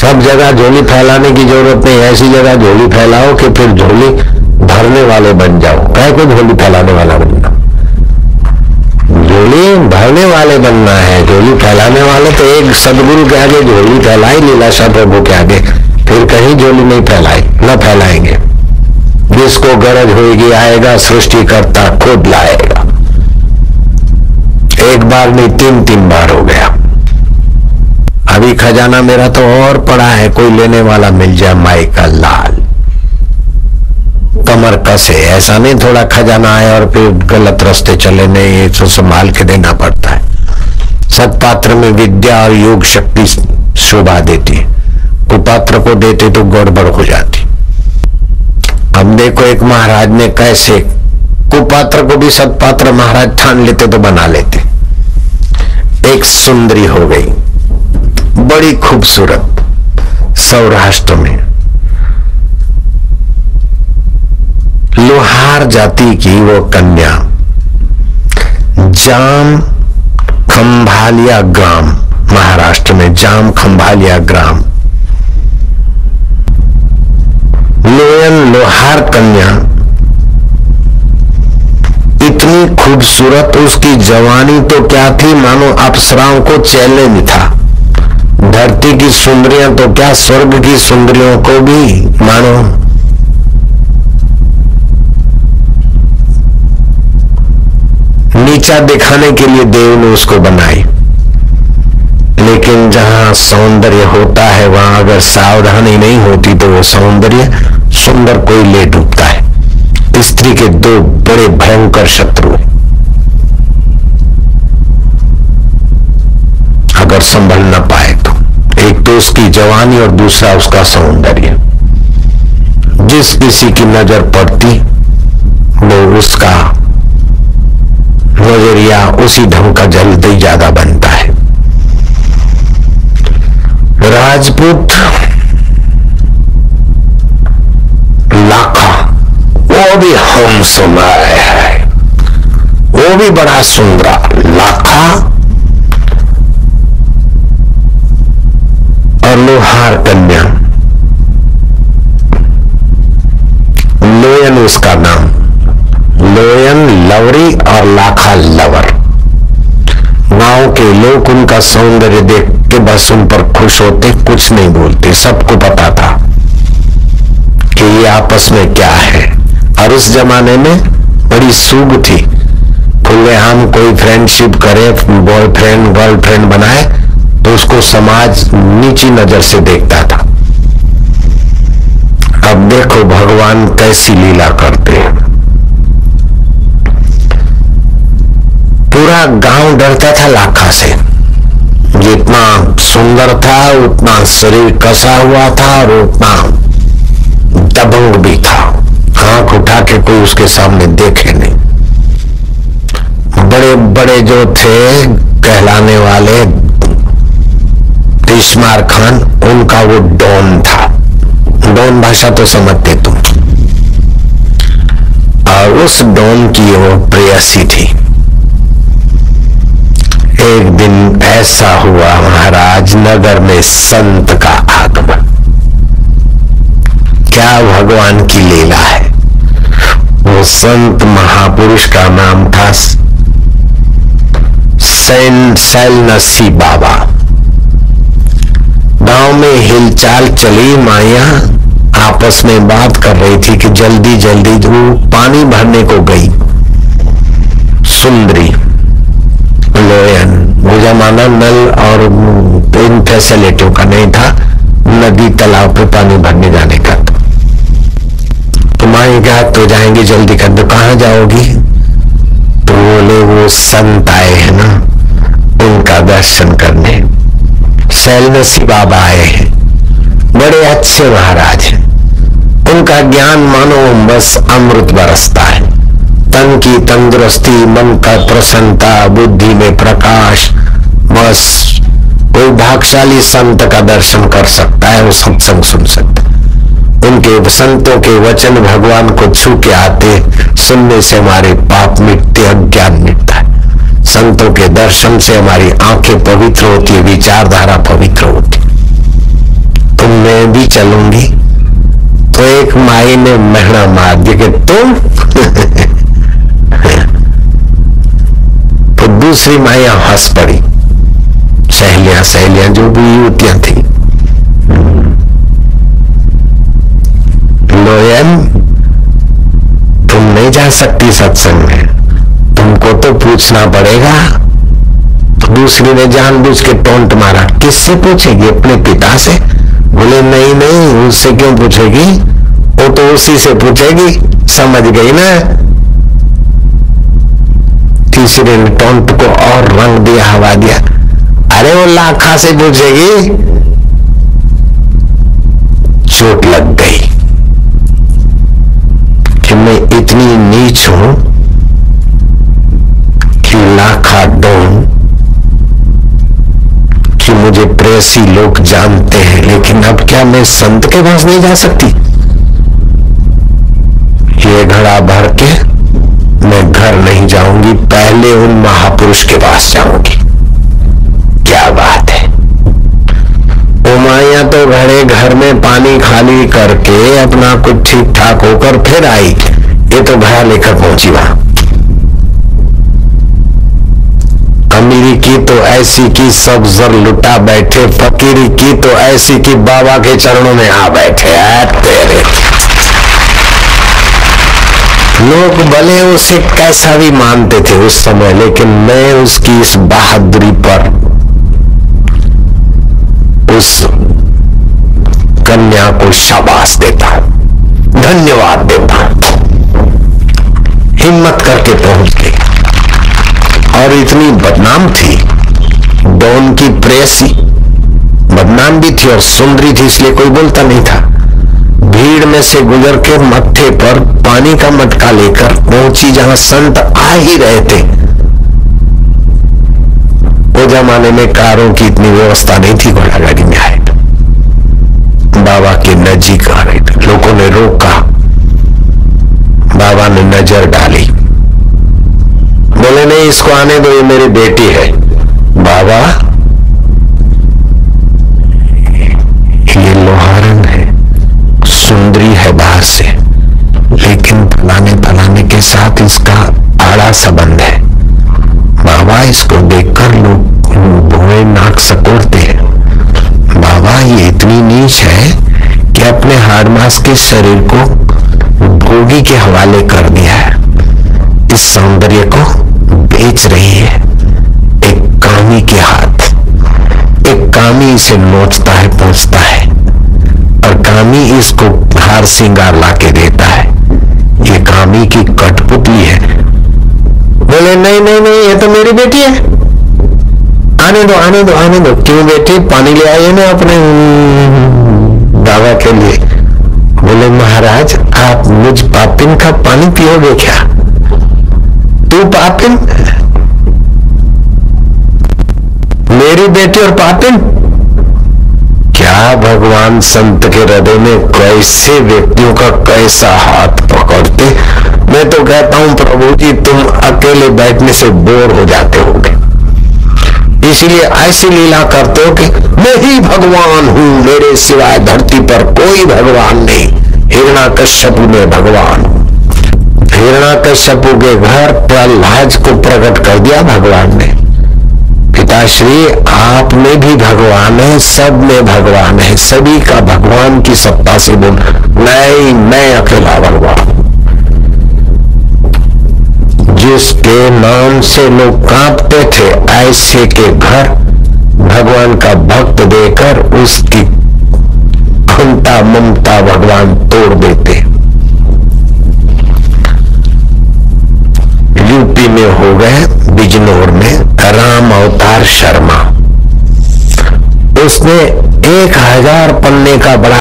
सब जगह झोली फैलाने की जरूरत नहीं, ऐसी जगह झोली फैलाओ कि फिर झोली भरने वाले बन जाओ। क्या को झोली फैलाने वाला बनना, झोली भरने वाले बनना है। झोली फैलाने वाले तो एक सदगुरु के आगे झोली फैलाई, लीलाशाह प्रभु के आगे, फिर कहीं झोली नहीं फैलाई, न फैलाएंगे। जिसको गरज होगी आएगा, सृष्टिकर्ता खुद लाएगा। एक बार नहीं, 3 बार हो गया। अभी खजाना मेरा तो और पड़ा है, कोई लेने वाला मिल जाए माई का लाल। कमर कसे, ऐसा नहीं थोड़ा खजाना आए और फिर गलत रास्ते चले, नहीं, ये तो संभाल के देना पड़ता है। सत्पात्र में विद्या और योग शक्ति शोभा देती है, कुपात्र को देते तो गड़बड़ हो जाती। अब देखो एक महाराज ने कैसे कुपात्र को भी सत्पात्र महाराज ठान लेते तो बना लेते। एक सुंदरी हो गई, बड़ी खूबसूरत, सौराष्ट्र में लोहार जाति की वो कन्या, जाम खंभालिया ग्राम, महाराष्ट्र में जाम खंभालिया ग्राम, लोयन लोहार कन्या, इतनी खूबसूरत, उसकी जवानी तो क्या थी, मानो अप्सराओं को चैले में था। धरती की सुंदरियां तो क्या, स्वर्ग की सुंदरियों को भी मानो नीचा दिखाने के लिए देव ने उसको बनाई। लेकिन जहां सौंदर्य होता है वहां अगर सावधानी नहीं होती तो वो सौंदर्य सुंदर कोई ले डूबता है। स्त्री के 2 बड़े भयंकर शत्रु हैं, अगर संभल न पाए तो। एक तो उसकी जवानी और दूसरा उसका सौंदर्य। जिस किसी की नजर पड़ती वो उसका नजरिया उसी ढंग का जल्दी ज्यादा बनता है। राजपूत लाखा, वो भी हम सुनाए है, वो भी बड़ा सुंदर लाखा, और लोहार कन्या लोयन उसका नाम, लोयन लवरी और लाखा लवर। गांव के लोग उनका सौंदर्य देख के बस उन पर खुश होते, कुछ नहीं बोलते। सबको पता था कि ये आपस में क्या है। और उस जमाने में बड़ी सूग थी, खुलेआम कोई फ्रेंडशिप करे, बॉयफ्रेंड गर्लफ्रेंड बनाए तो उसको समाज नीची नजर से देखता था। अब देखो भगवान कैसी लीला करते हैं। पूरा गांव डरता था लाखा से, जितना सुंदर था उतना शरीर कसा हुआ था और उतना दबंग भी था। आंख उठा के कोई उसके सामने देखे नहीं। बड़े बड़े जो थे कहलाने वाले, तिश्मार खान, उनका वो डॉन था। डॉन भाषा तो समझते तुम। और उस डॉन की वो प्रेयसी थी। एक दिन ऐसा हुआ महाराज, नगर में संत का आगमन। क्या भगवान की लीला है। वो संत महापुरुष का नाम था सैलनसी बाबा। गांव में हिलचाल चली, माया आपस में बात कर रही थी कि जल्दी जल्दी वो पानी भरने को गई। सुंदरी लोयन, वो जमाना नल और इन फैसिलिटियों का नहीं था, नदी तालाब पे पानी भरने जाने का। तो माई क्या तो जाएंगे जल्दी कर दो। कहाँ जाओगी? तो बोले वो संत आए हैं ना, उनका दर्शन करने। सैलनसी बाबा आए हैं, बड़े अच्छे महाराज हैं। उनका ज्ञान मानो बस अमृत बरसता है। तन की तंदुरुस्ती, मन का प्रसन्नता, बुद्धि में प्रकाश। बस कोई भाग्यशाली संत का दर्शन कर सकता है, वो सत्संग सुन सकता है। उनके संतों के वचन भगवान को छू के आते, सुनने से हमारे पाप मिटते, अज्ञान मिटता है। संतों के दर्शन से हमारी आंखें पवित्र होती है, विचारधारा पवित्र होती है। तो मैं भी चलूंगी। तो एक माई ने महना मार दिया कि तुम तो दूसरी माइया हंस पड़ी, सहेलियां जो भी युवतियां थी। लोयन, तुम नहीं जा सकती सत्संग में, तुमको तो पूछना पड़ेगा। तो दूसरी ने जानबूझ के टोंट मारा, किससे पूछेगी? अपने पिता से? बोले नहीं नहीं, उससे क्यों पूछेगी, वो तो उसी से पूछेगी। समझ गई ना? तीसरे ने टोंट को और रंग दिया, हवा दिया, अरे वो लाखा से पूछेगी। चोट लग गई कि मैं इतनी नीच हूं कि लाखा डोन कि मुझे प्रेसी लोग जानते हैं, लेकिन अब क्या मैं संत के पास नहीं जा सकती? ये घड़ा भर के मैं घर नहीं जाऊंगी, पहले उन महापुरुष के पास जाऊंगी। क्या बात है! उमाया तो घड़े घर में पानी खाली करके अपना कुछ ठीक ठाक होकर फिर आई, ये तो घड़ा लेकर पहुंची वहां। अमीरी की तो ऐसी की सब जर लुटा बैठे, फकीरी की तो ऐसी की बाबा के चरणों में आ बैठे। तेरे लोग भले उसे कैसा भी मानते थे उस समय, लेकिन मैं उसकी इस बहादुरी पर उस कन्या को शाबाश देता हूं, धन्यवाद देता हूं। हिम्मत करके पहुंच गई और इतनी बदनाम थी, डॉन की प्रेसी बदनाम भी थी और सुंदरी थी, इसलिए कोई बोलता नहीं था। भीड़ में से गुजर के मत्थे पर पानी का मटका लेकर पहुंची जहां संत आ ही रहे थे। वो जमाने में कारों की इतनी व्यवस्था नहीं थी, घोड़ा गाड़ी में आए, बाबा के नजीक आ रहे थे। लोगों ने रोका, बाबा ने नजर डाली, बोले नहीं इसको आने दो, ये मेरी बेटी है। बाबा, ये लोहारन है, सुंदरी है बाहर से, लेकिन फलाने के साथ इसका आड़ा संबंध है। बाबा, इसको देखकर लोग भोए नाक सकोड़ते हैं। बाबा, ये इतनी नीच है कि अपने हाड़ मांस के शरीर को भोगी के हवाले कर दिया है, इस सौंदर्य को बेच रही है एक कामी के हाथ। एक कामी इसे नोचता है, पूछता है, और कामी इसको हार श्रृंगार लाके देता है। ये कामी की कठपुतली है। बोले नहीं नहीं नहीं, ये तो मेरी बेटी है, आने दो आने दो आने दो। क्यों बेटी, पानी ले आइए ना अपने बाबा के लिए। बोले महाराज, आप मुझ पापिन का पानी पियोगे क्या? तू पापिन, मेरी बेटी और पापिन? क्या भगवान संत के हृदय में कैसे व्यक्तियों का कैसा हाथ पकड़ते। मैं तो कहता हूं प्रभु जी, तुम अकेले बैठने से बोर हो जाते होंगे, इसलिए ऐसी लीला करते हो कि मैं ही भगवान हूं, मेरे सिवाय धरती पर कोई भगवान नहीं। हिरण्याकश्यप में भगवान हूं। हिरण्याकश्यप के घर प्रहलाद को प्रकट कर दिया भगवान ने। पिताश्री, आप में भी भगवान है, सब में भगवान है, सभी का भगवान की सत्ता से बोल। नहीं, मैं अकेला भगवान। जिसके नाम से लोग कांपते थे, ऐसे के घर भगवान का भक्त देकर उसकी खंता ममता भगवान तोड़ देते। यूपी में हो गए बिजनौर में राम अवतार शर्मा, उसने 1000 पन्ने का बड़ा